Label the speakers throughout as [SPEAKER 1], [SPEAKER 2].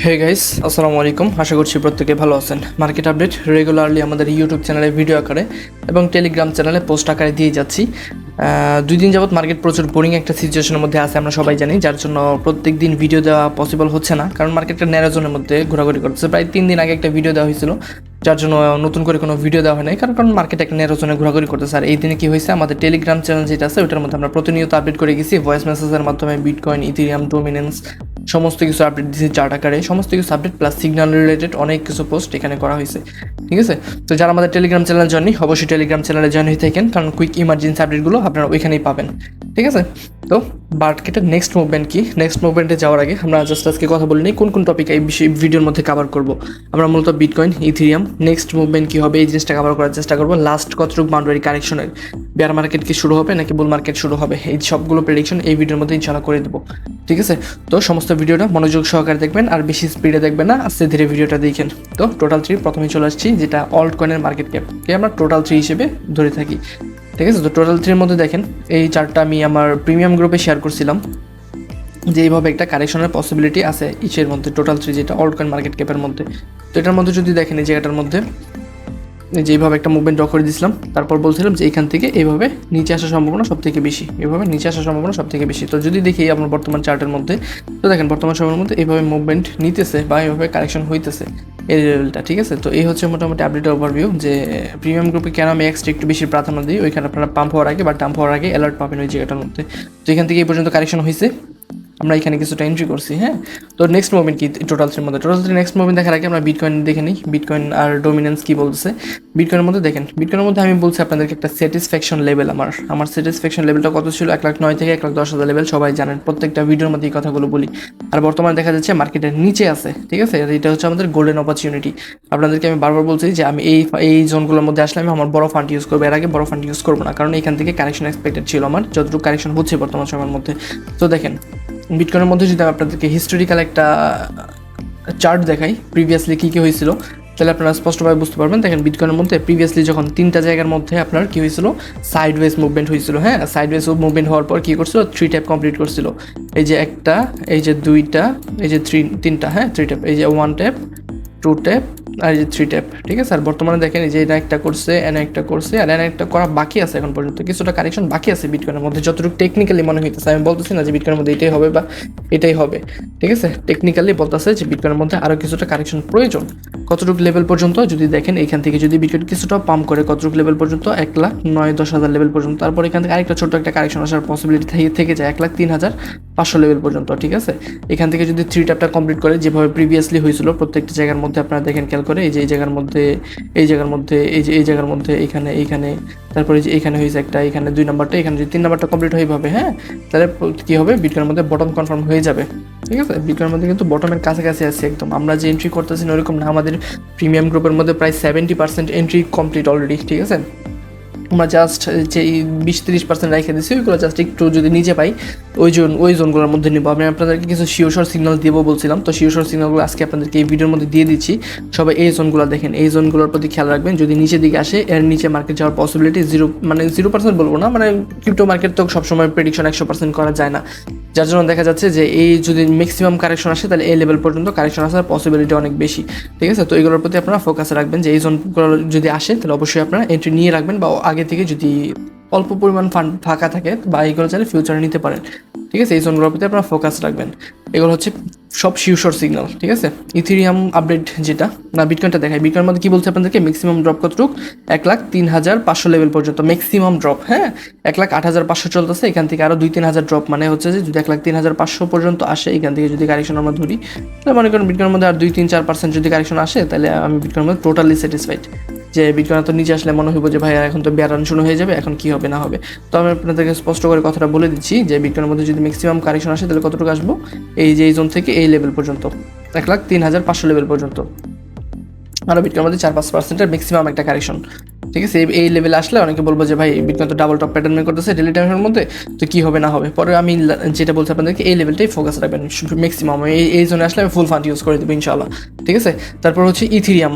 [SPEAKER 1] Hey guys, আসসালামু আলাইকুম। আশা করছি প্রত্যেকে ভালো আছেন। মার্কেট আপডেট রেগুলারলি আমাদের ইউটিউব চ্যানেলে ভিডিও আকারে এবং টেলিগ্রাম চ্যানেলে পোস্ট আকারে দিয়ে যাচ্ছি। 2 দিন যাবত মার্কেট প্রচুর বোরিং একটা সিচুয়েশনের মধ্যে আছে, আমরা সবাই জানি, যার জন্য প্রত্যেক দিন ভিডিও দেওয়া পসিবল হচ্ছে না, কারণ মার্কেটটা ন্যারো জোনের মধ্যে ঘোরাঘুরি করছে। প্রায় 3 দিন আগে একটা ভিডিও দেওয়া হয়েছিল, যার জন্য নতুন করে কোনো ভিডিও দেওয়া হয় নাই, কারণ মার্কেট একটা ন্যারো জোনে ঘোরাঘুরি করতেছে। আর এই দিনে কি হয়েছে, আমাদের টেলিগ্রাম চ্যানেল যেটা আছে ওটার মধ্যে আমরা প্রতিনিয়ত আপডেট করে গেছি ভয়েস মেসেজের মাধ্যমে। বিটকয়েন, ইথেরিয়াম, ডোমিনেন্স সমস্ত কিছু আপডেট দিয়েছি, চার্ট আকারে সমস্ত কিছু আপডেট প্লাস সিগন্যাল রিলেটেড অনেক কিছু পোস্ট এখানে করা হয়েছে। ঠিক আছে, তো যারা আমাদের টেলিগ্রাম চ্যানেল জয়েন, অবশ্যই টেলিগ্রাম চ্যানেলে জয়েন হয়ে থাকেন, কারণ কুইক ইমার্জেন্সি আপডেটগুলো আপনারা ওইখানেই পাবেন। ঠিক আছে, তো মার্কেটের নেক্সট মুভমেন্ট কি, নেক্সট মুভমেন্টে যাওয়ার আগে আমরা জাস্ট আজকে কথা বলে নিই কোন টপিক এই ভিডিওর মধ্যে কভার করব। আমরা মূলত বিটকয়েন, ইথেরিয়াম, নেক্সট মুভমেন্ট কী হবে এই জিনিসটা কভার করার চেষ্টা করবো। লাস্ট কতটুকু বাউন্ডারি কারেকশনের, বেয়ার মার্কেট কি শুরু হবে নাকি বুল মার্কেট শুরু হবে, এই সবগুলো প্রেডিকশন এই ভিডিওর মধ্যে ইনশাআল্লাহ করে দেবো। ঠিক আছে, তো সমস্ত ভিডিওটা মনোযোগ সহকারে দেখবেন, আর বেশি স্পিডে দেখবেন না, আস্তে ধীরে ভিডিওটা দেখেন। তো টোটাল 3 প্রথমে চলে আসছি, যেটা অল্ট কয়েনের মার্কেট ক্যাপকে আমরা টোটাল 3 হিসেবে ধরে থাকি। ঠিক আছে, তো টোটাল 3 মধ্যে দেখেন এই চার্টটা আমি আমার প্রিমিয়াম গ্রুপে শেয়ার করছিলাম, যে এইভাবে একটা কারেকশনের পসিবিলিটি আছে ইচের মধ্যে, টোটাল 3 যেটা অল্ট কয়েন মার্কেট ক্যাপের মধ্যে। তো এটার মধ্যে যদি দেখেন এই জায়গাটার মধ্যে যেইভাবে একটা মুভমেন্ট ড্র করে দিয়েছিলাম, তারপর বলছিলাম যে এখান থেকে এইভাবে নিচে আসার সম্ভাবনা সব থেকে বেশি, এভাবে নিচে আসার সম্ভাবনা সব থেকে বেশি। তো যদি দেখি আপনার বর্তমান চার্টের মধ্যে, তো দেখেন বর্তমান সময়ের মধ্যে এইভাবে মুভমেন্ট নিতেছে বা এইভাবে কারেকশন হইতেছে এই লেভেলটা। ঠিক আছে, তো এই হচ্ছে মোটামুটি আপডেট ওভারভিউ, যে প্রিমিয়াম গ্রুপে কেন আমি এক্সট্রা একটু বেশি প্রাধান্য দিই। ওইখানে আপনারা পাম্প হওয়ার আগে বা ডাম্প হওয়ার আগে অ্যালার্ট পাবেন ওই জায়গাটার মধ্যে। তো এখান থেকে এই পর্যন্ত কারেকশন হয়েছে, আমরা এখানে কিছুটা এন্ট্রি করছি। হ্যাঁ, তো নেক্সট মুভমেন্ট কি টোটাল 3 মধ্যে, টোটাল 3 নেক্সট মুভমেন্ট দেখার আগে আমরা বিটকয়েন দেখে নিই, বিটকয়েন আর ডোমিনেন্স কি বলছে। বিটকয়েনের মধ্যে দেখেন, বিটকয়েনের মধ্যে আমি বলছি আপনাদেরকে একটা স্যাটিসফ্যাকশন লেভেল, আমার স্যাটিসফ্যাকশন লেভেলটা কত ছিল, 1,09,000 থেকে 1,10,000 লেভেল, সবাই জানেন, প্রত্যেকটা ভিডিওর মধ্যে এই কথাগুলো বলি। আর বর্তমানে দেখা যাচ্ছে মার্কেটের নিচে আছে। ঠিক আছে, এটা হচ্ছে আমাদের গোল্ডেন অপরচুনিটি। আপনাদেরকে আমি বারবার বলছি যে আমি এই জোনগুলোর মধ্যে আসলে আমি আমার বড় ফান্ড ইউজ করবো, এর আগে বড় ফান্ড ইউজ করবো না, কারণ এখান থেকে কারেকশন এক্সপেক্টেড ছিল আমার, যতটুকু কারেকশন হচ্ছে বর্তমান সময়ের মধ্যে। তো দেখেন বিটকয়েনের মধ্যে যদি আমি আপনাদেরকে হিস্টোরিক্যাল একটা চার্ট দেখাই, প্রিভিয়াসলি কী কী হয়েছিল, তাহলে আপনারা স্পষ্টভাবে বুঝতে পারবেন। দেখেন বিটকয়েনের মধ্যে প্রিভিয়াসলি যখন 3টা জায়গার মধ্যে আপনার কী হয়েছিল, সাইডওয়েজ মুভমেন্ট হয়েছিল। হ্যাঁ, সাইডওয়েজ মুভমেন্ট হওয়ার পর কী করছিল, 3 ট্যাপ কমপ্লিট করছিল। এই যে একটা, এই যে 2টা, এই যে 3টা, হ্যাঁ 3 ট্যাপ, এই যে 1 ট্যাপ, 2 ট্যাপ আর এই যে 3 ট্যাপ। ঠিক আছে, আর বর্তমানে দেখেন এই যে এটা একটা করছে, এনে একটা করছে, আর এনে একটা করা বাকি আছে, এখন পর্যন্ত কিছুটা কারেকশন বাকি আছে বিটকয়েনের মধ্যে, যতটুকু টেকনিক্যালি মনে হইতেছে। আমি বলতেছি না যে বিটকয়েনের মধ্যে এটাই হবে বা এটাই হবে। ঠিক আছে, টেকনিক্যালি বলতেছে যে বিটকয়েনের মধ্যে আরও কিছুটা কারেকশন প্রয়োজন। কতটুকু লেভেল পর্যন্ত যদি দেখেন, এইখান থেকে যদি বিটকয়েন কিছুটা পাম্প করে কতটুকু লেভেল পর্যন্ত, 1,09,000-10,000 লেভেল পর্যন্ত, তারপর এখান থেকে আরেকটা ছোট্ট একটা কারেকশন আসার পসিবিলিটি থেকে যায় 1,03,500 লেভেল পর্যন্ত। ঠিক আছে, এখান থেকে যদি 3 ট্যাপটা কমপ্লিট করে যেভাবে প্রিভিয়াসলি হয়েছিল প্রত্যেকটা জায়গার মধ্যে, আপনারা দেখেন খেয়াল করে, এই যে এই জায়গার মধ্যে, এই জায়গার মধ্যে, এই জায়গার মধ্যে, এইখানে, তারপরে যে এইখানে হয়েছে একটা, এখানে 2 নাম্বারটা, এখানে যদি 3 নাম্বারটা কমপ্লিট হয়ে পাবে, হ্যাঁ, তাহলে কী হবে, বিটকয়েনের মধ্যে বটম কনফার্ম হয়ে যাবে। ঠিক আছে, বিটকয়েনের মধ্যে কিন্তু বটমের কাছাকাছি আছে একদম, আমরা যে এন্ট্রি করতেছি না ওরকম না, আমাদের প্রিমিয়াম গ্রুপের মধ্যে প্রায় 70% এন্ট্রি কমপ্লিট অলরেডি। ঠিক আছে, আমরা জাস্ট যে 20-30% রেখে দিচ্ছি, ওইগুলো জাস্ট একটু যদি নিচে পাই ওই জোনগুলোর মধ্যে নিব। আমি আপনাদেরকে কিছু শিওর সিগন্যাল দেবো বলছিলাম, তো শিওর সিগন্যালগুলো আজকে আপনাদেরকে এই ভিডিওর মধ্যে দিয়ে দিচ্ছি। সবাই এই জোনগুলো দেখেন, এই জোনগুলোর প্রতি খেয়াল রাখবেন। যদি নিচের দিকে আসে, এর নিচে মার্কেট যাওয়ার পসিবিলিটি 0% বলবো না, মানে ক্রিপ্টো মার্কেট তো সবসময় প্রেডিকশন 100% করা যায় না, যার জন্য দেখা যাচ্ছে যে এই যদি ম্যাক্সিমাম কারেকশন আসে তাহলে এই লেভেল পর্যন্ত কারেকশন আসার পসিবিলিটি অনেক বেশি। ঠিক আছে, তো এইগুলোর প্রতি আপনারা ফোকাস রাখবেন, যে এই জোনগুলো যদি আসে তাহলে অবশ্যই আপনারা এন্ট্রি নিয়ে রাখবেন, বা আগে থেকে যদি অল্প পরিমাণ ফান্ড ফাঁকা থাকে বা এইগুলো চাইলে ফিউচারে নিতে পারেন। ঠিক আছে, এই জোনগুলোর প্রতি আপনারা ফোকাস রাখবেন। এগুলো হচ্ছে সব শিওর সিগন্যাল। ঠিক আছে, ইথেরিয়াম আপডেট যেটা না, বিটকয়েনটা দেখায়। বিটকয়েনের মধ্যে কী বলছে আপনাদেরকে, ম্যাক্সিমাম ড্রপ কতটুক, 1,03,500 লেভেল পর্যন্ত ম্যাক্সিমাম ড্রপ। হ্যাঁ, 1,08,500 চলতেছে, এখান থেকে আরও 2-3 হাজার ড্রপ, মানে হচ্ছে যে যদি 1,03,500 পর্যন্ত আসে, এখান থেকে যদি কারেকশন আমরা ধরি, তাহলে মনে করেন বিটকয়েনের মধ্যে আর 2-3-4% যদি কারেকশন আসে, তাহলে আমি বিটকয়েনের মধ্যে টোটালি স্যাটিসফাইড, যে বিটকয়েন তো নিচে আসলে মনে হইব যে ভাই এখন তো বেয়ার রান শুরু হয়ে যাবে, এখন কী হবে না হবে। তো আমি আপনাদেরকে স্পষ্ট করে কথাটা বলে দিচ্ছি যে বিটকয়েনের মধ্যে যদি ম্যাক্সিমাম কারেকশন আসে তাহলে কতটুকু আসবো, এই যে এই জোন থেকে এই লেভেল পর্যন্ত, 1,03,500 লেভেল পর্যন্ত, আরও বিটকয়েনের মধ্যে 4-5%-এর ম্যাক্সিমাম একটা কারেকশন। ঠিক আছে, এই লেভেলে আসলে অনেকে বলবো যে ভাই বিটকয়েন তো ডাবল টপ প্যাটার্ন করতেছে ডেলি টাইমের মধ্যে, তো কী হবে না হবে। পরে আমি যেটা বলছি আপনাদেরকে, এই লেভেলটাই ফোকাস রাখবেন ম্যাক্সিমাম, এই জোনে আসলে আমি ফুল ফান্ড ইউজ করে দেবো ইনশাআল্লাহ। ঠিক আছে, তারপর হচ্ছে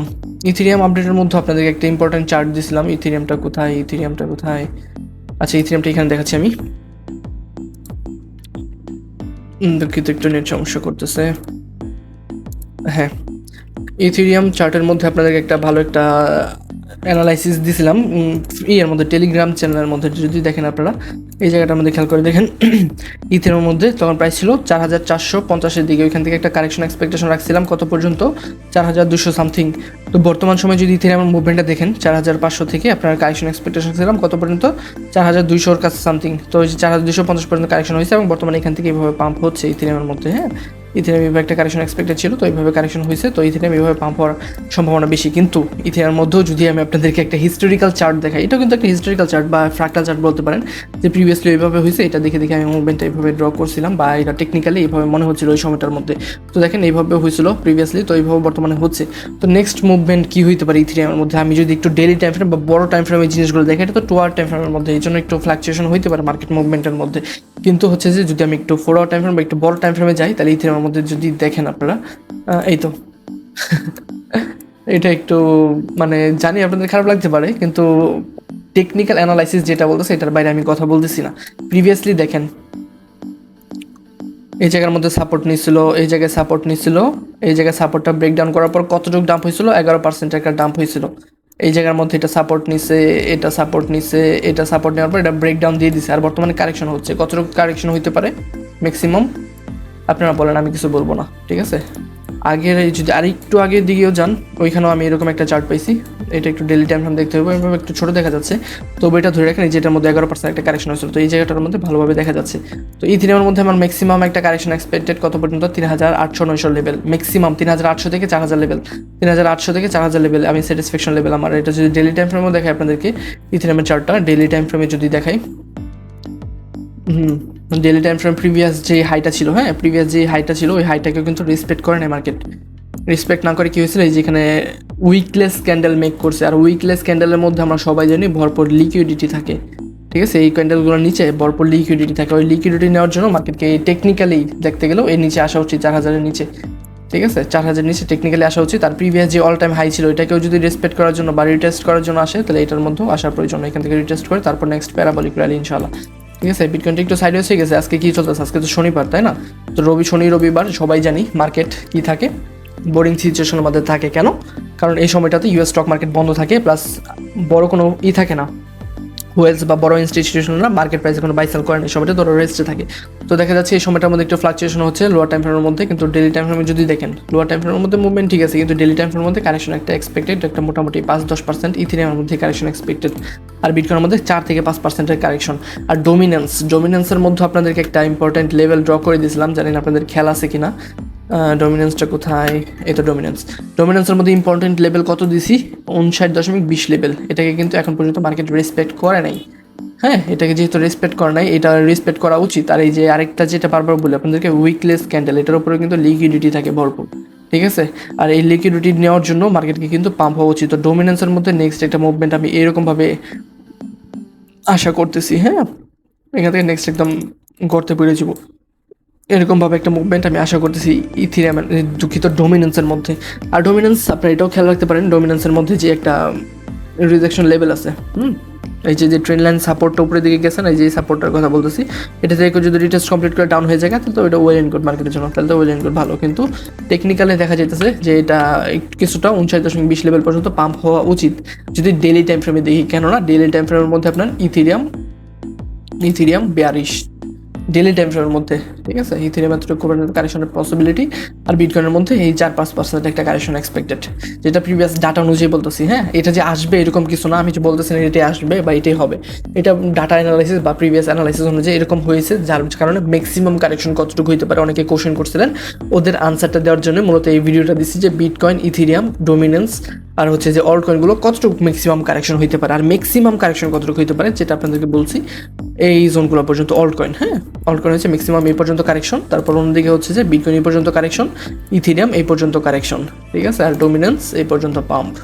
[SPEAKER 1] ইথেরিয়াম আপডেটের মধ্যে আপনাদেরকে একটা ইম্পর্টেন্ট চার্ট দিয়েছিলাম। ইথেরিয়ামটা কোথায়, আচ্ছা ইথেরিয়ামটা এখানে দেখাচ্ছি আমি, দুঃখিত একটু নেট সমস্যা করতেছে। হ্যাঁ, ইথেরিয়াম চার্টের মধ্যে আপনাদেরকে একটা ভালো একটা অ্যানালাইসিস দিছিলাম ইয়ের মধ্যে, টেলিগ্রাম চ্যানেলের মধ্যে। যদি দেখেন আপনারা এই জায়গাটার মধ্যে খেয়াল করে দেখেন, ইথেরিয়ামের মধ্যে তখন প্রাইস ছিল 4450-এর দিকে, ওইখান থেকে একটা কারেকশন এক্সপেকটেশন রাখছিলাম কত পর্যন্ত, 4200 সামথিং। তো বর্তমান সময়ে যদি ইথেরিয়ামের মুভমেন্টটা দেখেন, 4500 থেকে আপনার কারেকশন এক্সপেকটেশন ছিলাম কত পর্যন্ত, 4200-এর কাছে সামথিং। তো ওই যে 4250 পর্যন্ত কারেকশন হয়েছে এবং বর্তমানে এখান থেকে এইভাবে পাম্প হচ্ছে ইথেরিয়ামের মধ্যে। হ্যাঁ, ইথেরিয়াম এইভাবে একটা কারেকশন এক্সপেক্টেড ছিল, তো এইভাবে কারেকশন হয়েছে, তো ইথেরিয়াম এইভাবে পাম্প হওয়ার সম্ভাবনা বেশি। কিন্তু ইথেরিয়ামের মধ্যেও যদি আমি আপনাদেরকে একটা হিস্টোরিক্যাল চার্ট দেখাই, এটাও কিন্তু একটা হিস্টোরিক্যাল চার্ট বা ফ্র্যাক্টাল চার্ট বলতে পারেন, যে প্রিভিয়াসলি এইভাবে হয়েছে, এটা দেখে দেখে আমি মুভমেন্টটা এইভাবে ড্র করছিলাম, বা এটা টেকনিক্যালি এইভাবে মনে হচ্ছিল ওই সময়টার মধ্যে। তো দেখেন এইভাবে হয়েছিল প্রিভিয়াসলি, তো এইভাবে বর্তমানে হচ্ছে। তো নেক্সট মুভমেন্ট কী হইতে পারে ইথেরিয়ামের মধ্যে, আমি যদি একটু ডেলি টাইম ফ্রেম বা বড় টাইম ফ্রেমে জিনিসগুলো দেখি, এটা তো 2 আওয়ার টাইম ফ্রেমের মধ্যে, এই জন্য একটু ফ্লাকচুয়েশন হইতে পারে মার্কেট মুভমেন্টের মধ্যে। কিন্তু হচ্ছে যে যদি আমি একটু 4 আওয়ার টাইম ফ্রেম বা একটু বড় টাইম ফ্রেমে যাই, তাহলে ইথেরিয়ামের মধ্যে যদি দেখেন আপনারা, এই তো এটা একটু মানে জানি আপনাদের খারাপ লাগতে পারে, কিন্তু টেকনিক্যাল অ্যানালাইসিস যেটা বলতেছে এটার বাইরে আমি কথা বলতেছি না। প্রিভিয়াসলি দেখেন এই জায়গার মধ্যে সাপোর্ট নিচ্ছিল, এই জায়গায় সাপোর্ট নিচ্ছিল, এই জায়গায় সাপোর্টটা ব্রেকডাউন করার পর কতটুকু ডাম্প হয়েছিল, 11% একটা ডাম্প হয়েছিল। এই জায়গার মধ্যে এটা সাপোর্ট নিচ্ছে, এটা সাপোর্ট নিচ্ছে, এটা সাপোর্ট নেওয়ার পর এটা ব্রেকডাউন দিয়ে দিচ্ছে, আর বর্তমানে কারেকশন হচ্ছে। কতটুকু কারেকশন হইতে পারে ম্যাক্সিমাম আপনারা বলেন, আমি কিছু বলবো না, ঠিক আছে। আগের যদি আরেকটু আগের দিকেও যান, ওইখানেও আমি এরকম একটা চার্ট পাইছি, এটা একটু ডেলি টাইম ফ্রেম দেখতে হবে, এভাবে একটু ছোটো দেখা যাচ্ছে, তবে এটা ধরে রাখেন যেটার মধ্যে 11% একটা কারেকশন হয়েছিল, তো এই জায়গাটার মধ্যে ভালোভাবে দেখা যাচ্ছে। তো এই দিনের মধ্যে আমার ম্যাক্সিমাম একটা কারেকশন এক্সপেক্টেড কত পর্যন্ত, 3800-900 লেভেল, ম্যাক্সিমাম 3800 থেকে 4000 লেভেল, 3800 থেকে 4000 লেভেল আমি স্যাটিসফ্যাকশন লেভেল আমার। এটা যদি ডেলি টাইম ফ্রেমও দেখাই আপনাদেরকে, ইথেরিয়ামের চার্টটা ডেলি টাইম ফ্রেমে যদি দেখাই, ডেলি টাইম ফ্রেম প্রিভিয়াস যে হাইটা ছিল, হ্যাঁ প্রিভিয়াস যে হাইটা ছিল, ওই হাইটাকে কিন্তু রেসপেক্ট করে না মার্কেট। রেসপেক্ট না করে কী হয়েছিল, এই যেখানে উইকলেস ক্যান্ডেল মেক করছে, আর উইকলেস ক্যান্ডেলের মধ্যে আমরা সবাই জানি ভরপুর লিকুইডিটি থাকে, ঠিক আছে। এই ক্যান্ডেলগুলোর নিচে ভরপুর লিকুইডিটি থাকে, ওই লিকুইডিটি নেওয়ার জন্য মার্কেটকে টেকনিক্যালি দেখতে গেলেও এর নিচে আসা উচিত, 4000-এর নিচে, ঠিক আছে। 4000 নিচে টেকনিক্যালি আসা উচিত। আর প্রিভিয়াস যে অল টাইম হাই ছিল, এটাকেও যদি রেসপেক্ট করার জন্য বা রিটেস্ট করার জন্য আসে, তাহলে এটার মধ্যেও আসার প্রয়োজন, এখান থেকে রিটেস্ট করে তারপর নেক্সট প্যারাবলিক র্যালি ইনশাআল্লাহ, ঠিক আছে। বিটকয়েনটা একটু সাইড হয়ে গেছে। আজকে কী চলতেছে, আজকে তো শনিবার, তাই না? তো শনি রবিবার সবাই জানি মার্কেট কী থাকে, বোরিং সিচুয়েশনের মধ্যে থাকে। কেন? কারণ এই সময়টাতে ইউএস স্টক মার্কেট বন্ধ থাকে, প্লাস বড় কোনো থাকে না, ওয়েলস বা বড় ইনস্টিটিউশনরা মার্কেট প্রাইসে কোনো বাইসেল করেন, এই সময়টা ধরো রেস্টে থাকে। তো দেখা যাচ্ছে এই সময়টার মধ্যে একটু ফ্লাকচুয়েশন হচ্ছে লোয়ার টাইম ফ্রেমের মধ্যে, কিন্তু ডেলি টাইম ফ্রেমে যদি দেখেন, লোয়ার টাইম ফ্রেমের মধ্যে মুভমেন্ট ঠিক আছে, কিন্তু ডেলি টাইম ফ্রেমের মধ্যে কারেকশন একটা এক্সপেক্টেড, একটা মোটামুটি 5-10% ইথেরিয়ামের মধ্যে কারেকশন এক্সপেক্টেড, আর বিটকয়েনের মধ্যে 4-5%-এর কারেকশন। আর ডোমিনেন্সের মধ্যে আপনাদেরকে একটা ইম্পর্টেন্ট লেভেল ড্র করে দিয়েছিলাম, জানি না আপনাদের খেয়াল আছে কিনা। ডমিনেন্সটা কোথায়, এই তো ডমিনেন্সের মধ্যে ইম্পর্টেন্ট লেভেল কত দিছি, 59.20 লেভেল। এটাকে কিন্তু এখন পর্যন্ত মার্কেট রেসপেক্ট করে নাই। হ্যাঁ, এটাকে যেহেতু রেসপেক্ট করা নাই, এটা রেসপেক্ট করা উচিত। আর এই যে আরেকটা যেটা বারবার বলি আপনাদেরকে, উইকলেস ক্যান্ডেল, এটার উপরে কিন্তু লিকুইডিটি থাকে ভরপুর, ঠিক আছে। আর এই লিকুইডিটি নেওয়ার জন্য মার্কেটকে কিন্তু পাম্প হওয়া উচিত। তো ডোমিনেন্সের মধ্যে নেক্সট একটা মুভমেন্ট আমি এরকমভাবে আশা করতেছি। হ্যাঁ, এখান থেকে নেক্সট একদম গর্তে পড়ে যাবো, এরকমভাবে একটা মুভমেন্ট আমি আশা করতেছি ইথেরিয়ামের, দুঃখিত ডোমিনেন্সের মধ্যে। আর ডোমিনেন্স আপনারা এটাও খেয়াল রাখতে পারেন, ডোমিনেন্সের মধ্যে যে একটা রিজেকশন লেভেল আছে, এই যে ট্রেন লাইন সাপোর্টটা উপরের দিকে গেছে না, এই যে সাপোর্টটার কথা বলতেছি, এটা থেকে যদি রিটেস্ট কমপ্লিট করে ডাউন হয়ে যায়, তাহলে তো এটা ওয়েল এন্ড গুড মার্কেটের জন্য, তাহলে তো ওয়েল এন্ড গুড ভালো। কিন্তু টেকনিক্যালি দেখা যাইতেছে যে এটা কিছুটা 59.20 লেভেল পর্যন্ত পাম্প হওয়া উচিত যদি ডেলি টাইম ফ্রেমে দেখি। কেননা ডেলি টাইম ফ্রেমের মধ্যে আপনার ইথেরিয়াম বেয়ারিশ ডেলি টাইম ফ্রেমের মধ্যে, ঠিক আছে। ইথেরিয়াম এতটুকু কারেকশনের পসিবিলিটি, আর বিটকয়েনের মধ্যে এই 4-5% একটা কারেকশন এক্সপেক্টেড, যেটা প্রিভিয়াস ডাটা অনুযায়ী বলতেছি। হ্যাঁ, এটা যে আসবে এরকম কিছু না, আমি যে বলতেছি না এটাই আসবে বা এটাই হবে, এটা ডাটা অ্যানালাইসিস বা প্রিভিয়াস অ্যানালাইসিস অনুযায়ী এরকম হয়েছে, যার কারণে ম্যাক্সিমাম কারেকশন কতটুকু হতে পারে অনেকে কোশ্চেন করছিলেন, ওদের আনসারটা দেওয়ার জন্য মূলত এই ভিডিওটা দিচ্ছি, যে বিটকয়েন, ইথেরিয়াম, ডোমিনেন্স আর হচ্ছে যে অল্ট কয়েনগুলো কতটুকু ম্যাক্সিমাম কারেকশন হইতে পারে, আর ম্যাক্সিমাম কারেকশন কতটুকু হইতে পারে, যেটা আপনাদেরকে বলছি এই জোনগুলো পর্যন্ত অল্ট কয়েন। হ্যাঁ, অল্ট কয়েন হচ্ছে ম্যাক্সিমাম এই পর্যন্ত কারেকশন, তারপর অন্যদিকে হচ্ছে যে বিটকয়েন এই পর্যন্ত কারেকশন, ইথেরিয়াম এই পর্যন্ত কারেকশন, ঠিক আছে, আর ডোমিনেন্স এই পর্যন্ত পাম্প।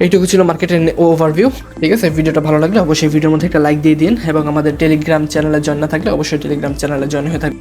[SPEAKER 1] এইটুকু ছিল মার্কেটের ওভারভিউ, ঠিক আছে। ভিডিওটা ভালো লাগলে অবশ্যই ভিডিওর মধ্যে একটা লাইক দিয়ে দিন, এবং আমাদের টেলিগ্রাম চ্যানেলে জয়েন না থাকলে অবশ্যই টেলিগ্রাম চ্যানেলে জয়েন হয়ে থাকবে।